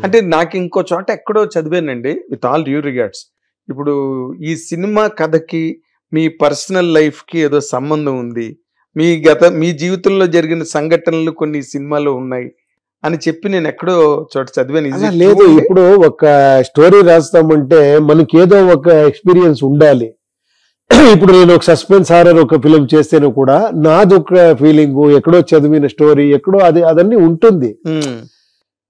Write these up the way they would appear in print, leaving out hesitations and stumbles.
అంటే నాకు ఇంకో చోట ఎక్కడో చదివానండి, విత్ ఆల్ డ్యూ రిగార్డ్స్. ఇప్పుడు ఈ సినిమా కథకి మీ పర్సనల్ లైఫ్ కి ఏదో సంబంధం ఉంది, మీ జీవితంలో జరిగిన సంఘటనలు కొన్ని సినిమాలో ఉన్నాయి అని చెప్పి నేను ఎక్కడో చోట చదివాను. లేదు, ఇప్పుడు ఒక స్టోరీ రాస్తామంటే మనకి ఏదో ఒక ఎక్స్పీరియన్స్ ఉండాలి. ఇప్పుడు నేను ఒక సస్పెన్స్ హారర్ ఒక ఫిలిం చేస్తేనే కూడా నాది ఒక ఫీలింగ్, ఎక్కడో చదివిన స్టోరీ ఎక్కడో అదన్నీ ఉంటుంది.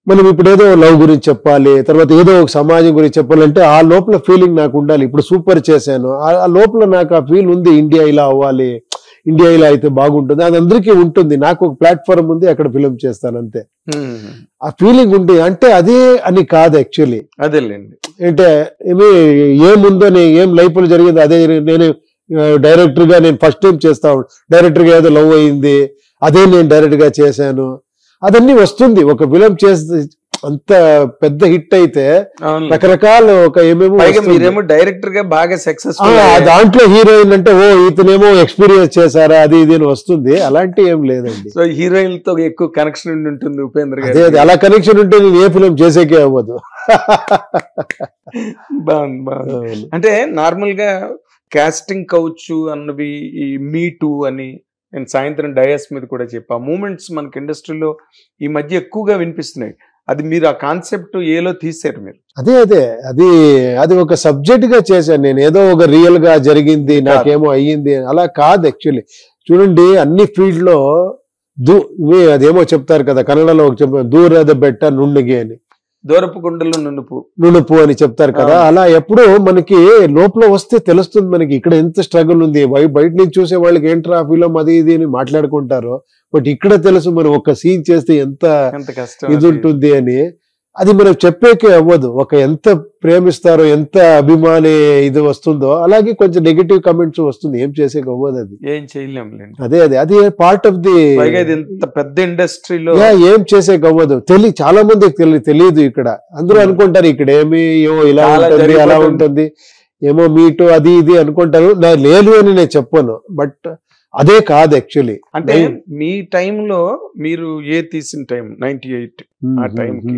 మనం ఇప్పుడు ఏదో లవ్ గురించి చెప్పాలి, తర్వాత ఏదో ఒక సమాజం గురించి చెప్పాలంటే ఆ లోపల ఫీలింగ్ నాకు ఉండాలి. ఇప్పుడు సూపర్ చేశాను, ఆ లోపల నాకు ఆ ఫీల్ ఉంది, ఇండియా ఇలా అవ్వాలి, ఇండియా ఇలా అయితే బాగుంటుంది, అది అందరికీ ఉంటుంది. నాకు ఒక ప్లాట్ఫామ్ ఉంది, అక్కడ ఫిలిం చేస్తాను అంతే. ఆ ఫీలింగ్ ఉంది అంటే అదే అని కాదు యాక్చువల్లీ. అదేలేండి, అంటే ఏముందో ఏం లైఫ్ లో జరిగింది అదే. నేను డైరెక్టర్ గా నేను ఫస్ట్ టైం చేస్తా, డైరెక్టర్ గా ఏదో లవ్ అయింది అదే నేను డైరెక్ట్ గా చేశాను, అదన్నీ వస్తుంది. ఒక ఫిలిం చేస్తే అంత పెద్ద హిట్ అయితే రకరకాల ఒక మీరేమో డైరెక్టర్ గా బాగా సక్సెస్, దాంట్లో హీరోయిన్ అంటే ఓ ఇతనేమో ఎక్స్పీరియన్స్ చేశారా అది ఇది వస్తుంది. అలాంటి ఏం లేదండి. సో హీరోయిన్ తో ఎక్కువ కనెక్షన్ ఉంటుంది ఉపేంద్ర గారు. అదే అలా కనెక్షన్ ఉంటే నేను ఏ ఫిలిం చేసేకే అవ్వదు. బాగుంది. అంటే నార్మల్ గా కాస్టింగ్ కౌచ్ అన్నవి ఈ మీ టూ అని నేను సాయంత్రం డయాస్ మీద కూడా చెప్పా, మూమెంట్స్ మనకి ఇండస్ట్రీలో ఈ మధ్య ఎక్కువగా వినిపిస్తున్నాయి. అది మీరు ఆ కాన్సెప్ట్ ఏలో తీసారు మీరు. అది ఒక సబ్జెక్ట్ గా చేశాను నేను, ఏదో ఒక రియల్ గా జరిగింది నాకేమో అయ్యింది అలా కాదు యాక్చువల్లీ. చూడండి అన్ని ఫీల్డ్ లో అదేమో చెప్తారు కదా కన్నడలో దూರದ ಬೆಟ್ಟ ನುಣ್ಣಗೆ అని, దూరపు గుండెలు నునుపు అని చెప్తారు కదా. అలా ఎప్పుడు మనకి లోపల వస్తే తెలుస్తుంది మనకి ఇక్కడ ఎంత స్ట్రగుల్ ఉంది. బయట నుంచి చూసే వాళ్ళకి ఏంట్రా ఫిలం అది ఇది అని మాట్లాడుకుంటారు, బట్ ఇక్కడ తెలుసు మనం ఒక సీన్ చేస్తే ఎంత ఇది ఉంటుంది అని. అది మనం చెప్పేకే అవ్వదు. ఎంత ప్రేమిస్తారో ఎంత అభిమాని ఇది వస్తుందో అలాగే కొంచెం నెగిటివ్ కమెంట్స్ వస్తుంది, ఏం చేసేకి అవ్వదు, అది ఏం చేయలేం. అది పార్ట్ ఆఫ్ ది పెద్ద ఇండస్ట్రీలో ఏం చేసేకి అవ్వదు. చాలా మందికి తెలియదు. ఇక్కడ అందరూ అనుకుంటారు ఇక్కడ ఏమి ఇలా ఉంటుంది అలా ఉంటుంది, ఏమో మీటు అది ఇది అనుకుంటారు. లేదు అని నేను చెప్పను, బట్ అదే కాదు యాక్చువల్లీ. అంటే మీ టైంలో మీరు తీసిన టైం 98 ఆ టైంకి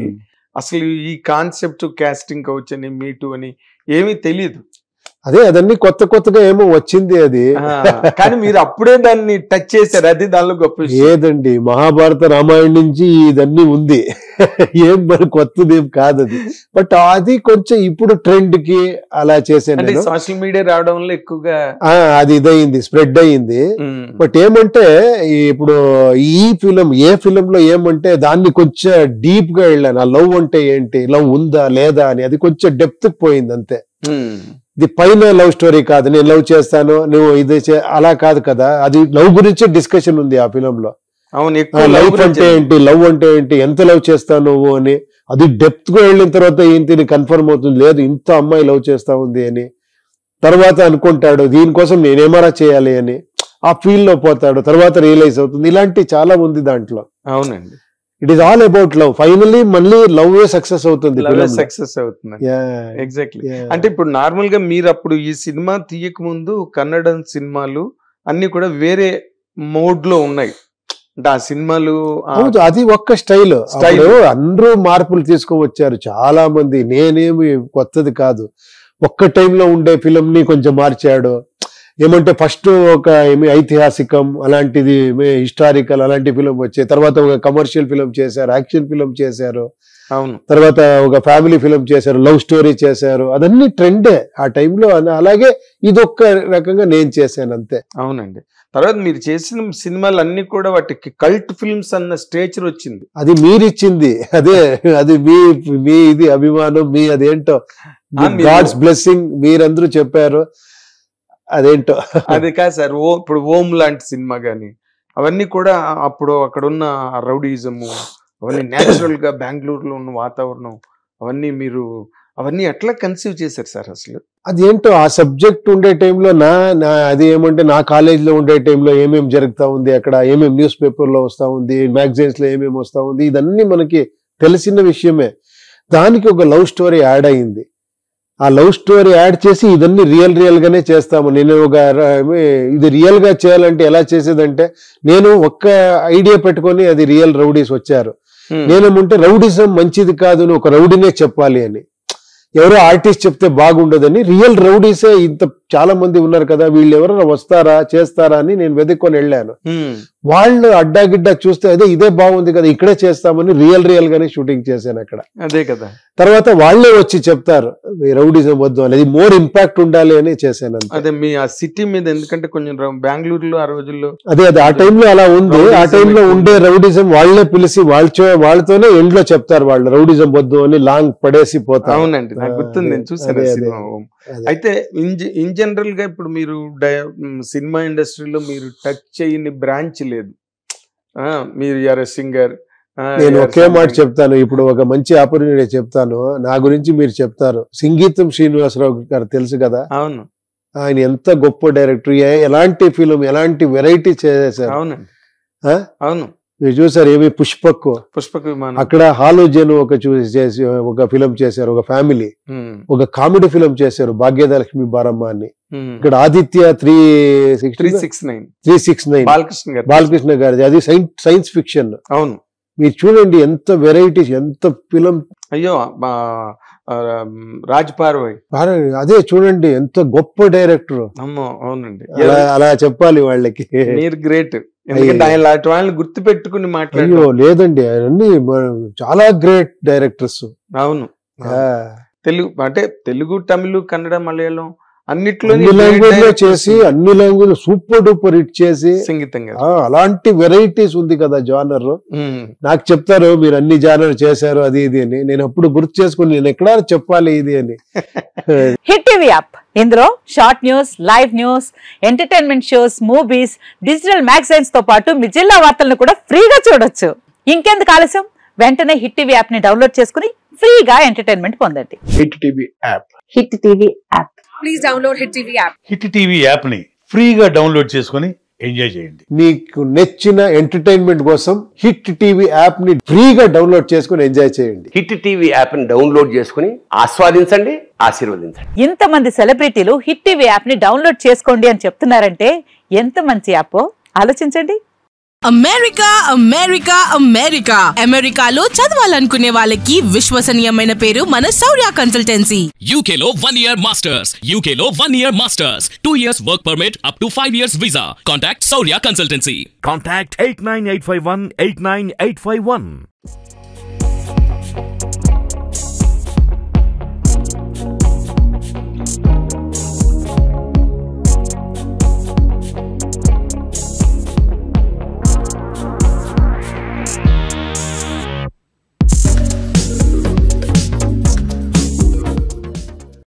అసలు ఈ కాన్సెప్ట్ కాస్టింగ్ కౌచ్ అని మీటు అని ఏమీ తెలియదు. అదన్నీ కొత్తగా ఏమో వచ్చింది అది. కానీ మీరు అప్పుడే దాన్ని టచ్ చేశారు, అది దానిలో గొప్ప. ఏదండి మహాభారత రామాయణం నుంచి ఇదన్నీ ఉంది, ఏం మరి కొత్తది ఏం కాదు అది. బట్ అది కొంచెం ఇప్పుడు ట్రెండ్ కి అలా చేశాను. సోషల్ మీడియా రావడం వల్ల ఎక్కువగా అది ఇదయింది, స్ప్రెడ్ అయ్యింది. బట్ ఏమంటే ఇప్పుడు ఈ ఫిలం ఏ ఫిలం లో ఏమంటే దాన్ని కొంచెం డీప్ గా వెళ్ళాను. ఆ లవ్ అంటే ఏంటి, లవ్ ఉందా లేదా అని, అది కొంచెం డెప్త్ పోయింది అంతే. ఇది పైన లవ్ స్టోరీ కాదు, నేను లవ్ చేస్తాను నువ్వు ఇది అలా కాదు కదా. అది లవ్ గురించే డిస్కషన్ ఉంది ఆ ఫిలం లో. లవ్ అంటే ఏంటి, లవ్ అంటే ఏంటి, ఎంత లవ్ చేస్తావు నువ్వు అని. అది డెప్త్ గా వెళ్ళిన తర్వాత ఏంటి కన్ఫర్మ్ అవుతుంది, లేదు ఇంత అమ్మాయి లవ్ చేస్తా ఉంది అని. తర్వాత అనుకుంటాడు దీనికోసం నేనేమరా చేయాలి అని, ఆ ఫీల్ లో పోతాడు, తర్వాత రియలైజ్ అవుతుంది. ఇలాంటి చాలా ఉంది దాంట్లో. అవునండి, it is all about love. Finally మళ్ళీ లవ్ సక్సెస్ అవుతుంది, సక్సెస్ అవుతుంది. ఎగ్జాక్ట్లీ. అంటే ఇప్పుడు నార్మల్ గా మీరు అప్పుడు ఈ సినిమా తీయక ముందు కన్నడ సినిమాలు అన్ని కూడా వేరే మోడ్ లో ఉన్నాయి. అంటే ఆ సినిమాలు అది ఒక్క స్టైల్, అందరూ మార్పులు తీసుకువచ్చారు చాలా మంది. నేనేమి కొత్తది కాదు, ఒక్క టైంలో ఉండే ఫిలిం ని కొంచెం మార్చాడు. ఏమంటే ఫస్ట్ ఒక ఐతిహాసికం అలాంటిది హిస్టారికల్ అలాంటి ఫిలిం వచ్చాయి, తర్వాత ఒక కమర్షియల్ ఫిలిం చేశారు, యాక్షన్ ఫిలిం చేశారు, అవును, తర్వాత ఒక ఫ్యామిలీ ఫిలిం చేశారు, లవ్ స్టోరీ చేశారు. అదన్నీ ట్రెండే ఆ టైంలో. అలాగే ఇదొక్క రకంగా నేను చేశాను అంతే. అవునండి. తర్వాత మీరు చేసిన సినిమాలు అన్ని కూడా వాటికి కల్ట్ ఫిల్మ్స్ అన్న స్టేచర్ వచ్చింది. అది మీరిచ్చింది, అది మీ ఇది అభిమానం, మీ అదేంటో గాడ్స్ బ్లెస్సింగ్ మీరందరూ చెప్పారు, అదేంటో. అది కాదు సార్, ఇప్పుడు ఓం లాంటి సినిమా గానీ అవన్నీ కూడా అప్పుడు అక్కడ ఉన్న రౌడీజము అవన్నీ న్యాచురల్ గా బెంగళూరులో ఉన్న వాతావరణం అవన్నీ ఎట్లా కన్సీవ్ చేశారు సార్ అసలు? అదేంటో ఆ సబ్జెక్ట్ ఉండే టైంలో అది ఏమంటే నా కాలేజీలో ఉండే టైంలో ఏమేమి జరుగుతా ఉంది, అక్కడ ఏమేమి న్యూస్ పేపర్ లో వస్తా ఉంది, మ్యాగజైన్స్ లో ఏమేమి వస్తా ఉంది, ఇదన్నీ మనకి తెలిసిన విషయమే. దానికి ఒక లవ్ స్టోరీ యాడ్ అయింది. ఆ లవ్ స్టోరీ యాడ్ చేసి ఇదన్నీ రియల్ గానే చేస్తాము. నేను ఇది రియల్ గా చేయాలంటే ఎలా చేసేదంటే, నేను ఒక్క ఐడియా పెట్టుకొని అది రియల్ రౌడీస్ వచ్చారు, నేనేమంటే రౌడిజం మంచిది కాదు, నువ్వు ఒక రౌడీనే చెప్పాలి అని. ఎవరో ఆర్టిస్ట్ చెప్తే బాగుండదని, రియల్ రౌడీసే ఇంత చాలా మంది ఉన్నారు కదా, వీళ్ళు ఎవరైనా వస్తారా చేస్తారా అని నేను వెతుక్కొని వెళ్ళాను. వాళ్ళు అడ్డాగిడ్డా చూస్తే అదే ఇదే బాగుంది కదా, ఇక్కడే చేస్తామని రియల్ గానే షూటింగ్ చేశాను అక్కడ. అదే కదా. తర్వాత వాళ్ళే వచ్చి చెప్తారు రౌడీజం వద్దు అనేది, మోర్ ఇంపాక్ట్ ఉండాలి అని చేశాను. అదే మీ ఆ సిటీ మీద, ఎందుకంటే కొంచెం బెంగళూరులో ఆ రోజుల్లో అదే ఆ టైంలో అలా ఉంది. ఆ టైంలో ఉండే రౌడిజం వాళ్ళే పిలిచి వాళ్ళతోనే ఎండ్లో చెప్తారు వాళ్ళు రౌడిజం వద్దు అని, లాంగ్ పడేసి పోతారు. అవునండి, నాకు గుర్తుంది, నేను చూసాను సినిమా. అయితే ఇన్ జనరల్ గా ఇప్పుడు మీరు సినిమా ఇండస్ట్రీలో మీరు టచ్ చేయని బ్రాంచ్ లేదు. మీరు ఆర్ ఎ సింగర్. నేను ఒకే మాట చెప్తాను, ఇప్పుడు ఒక మంచి ఆపర్చునిటీ చెప్తాను, నా గురించి మీరు చెప్తారు. సంగీతం శ్రీనివాసరావు గారు తెలుసు కదా. అవును. ఆయన ఎంత గొప్ప డైరెక్టర్, ఎలాంటి ఫిలిం ఎలాంటి వెరైటీ చేశారు. అవునండి. అవును, మీరు చూసారు ఏమి పుష్పక్ విమానం, అక్కడ హాలోజన్ చేసి ఒక ఫిలిం చేశారు, ఒక ఫ్యామిలీ. ఒక కామెడీ ఫిలిం చేశారు భాగ్యదలక్ష్మి బారమ్మ అని. ఇక్కడ ఆదిత్య 369 బాలకృష్ణ గారిది, అది సైన్స్ ఫిక్షన్. అవును, మీరు చూడండి ఎంత వెరైటీస్, ఎంత ఫిలిం. అయ్యో రాజ్ పార్వై, అదే చూడండి ఎంత గొప్ప డైరెక్టర్. అవునండి, అలా చెప్పాలి వాళ్ళకి. మీరు గ్రేట్. ఎందుకంటే ఆయన లాంటి వాళ్ళని గుర్తు పెట్టుకుని మాట్లాడో లేదండి, అన్ని చాలా గ్రేట్ డైరెక్టర్స్. అవును, తెలుగు అంటే తెలుగు, తమిళ, కన్నడ, మలయాళం అన్నిట్లో చేసి అన్ని లాంగ్వేజ్ సూపర్ డూపర్ హిట్ చేసి సంగీతంగా అలాంటి వెరైటీస్ ఉంది కదా జానర్. నాకు చెప్తారు మీరు అన్ని జానర్ చేశారు అది ఇది అని, నేను అప్పుడు గుర్తు చేసుకుని నేను ఎక్కడా చెప్పాలి ఇది అని. హిట్ టీవీ యాప్, ఇందులో short news, live news, entertainment shows, movies, digital magazines తో పాటు మీ జిల్లా వార్తలను కూడా ఫ్రీగా చూడొచ్చు. ఇంకెందుకు ఆలస్యం, వెంటనే హిట్ టీవీ యాప్ ని డౌన్లోడ్ చేసుకుని ఫ్రీగా ఎంటర్టైన్మెంట్ పొందండి. Hit TV app. Hit TV app. Please download hit TV app. Hit TV app ని ఫ్రీగా డౌన్లోడ్ చేసుకుని ఎంజాయ్ చేయండి. మీకు నచ్చిన ఎంటర్టైన్మెంట్ కోసం హిట్ టీవీ యాప్ ని ఫ్రీగా డౌన్లోడ్ చేసుకుని ఎంజాయ్ చేయండి. హిట్ టీవీ యాప్ ని డౌన్లోడ్ చేసుకుని ఆస్వాదించండి, ఆశీర్వదించండి. ఇంతమంది సెలబ్రిటీలు హిట్ టీవీ యాప్ ని డౌన్లోడ్ చేసుకోండి అని చెప్తున్నారంటే ఎంత మంచి యాప్ ఆలోచించండి. అమెరికా అమెరికా అమెరికా అమెరికాలో చదవాలనుకునే వాళ్ళకి విశ్వసనీయమైన పేరు మన శౌర్య కన్సల్టెన్సీ. UK లో 1 year masters, UK లో 1 year masters, 2 years work permit up to 5 years visa. Contact Saurya Consultancy. Contact 89851 89851.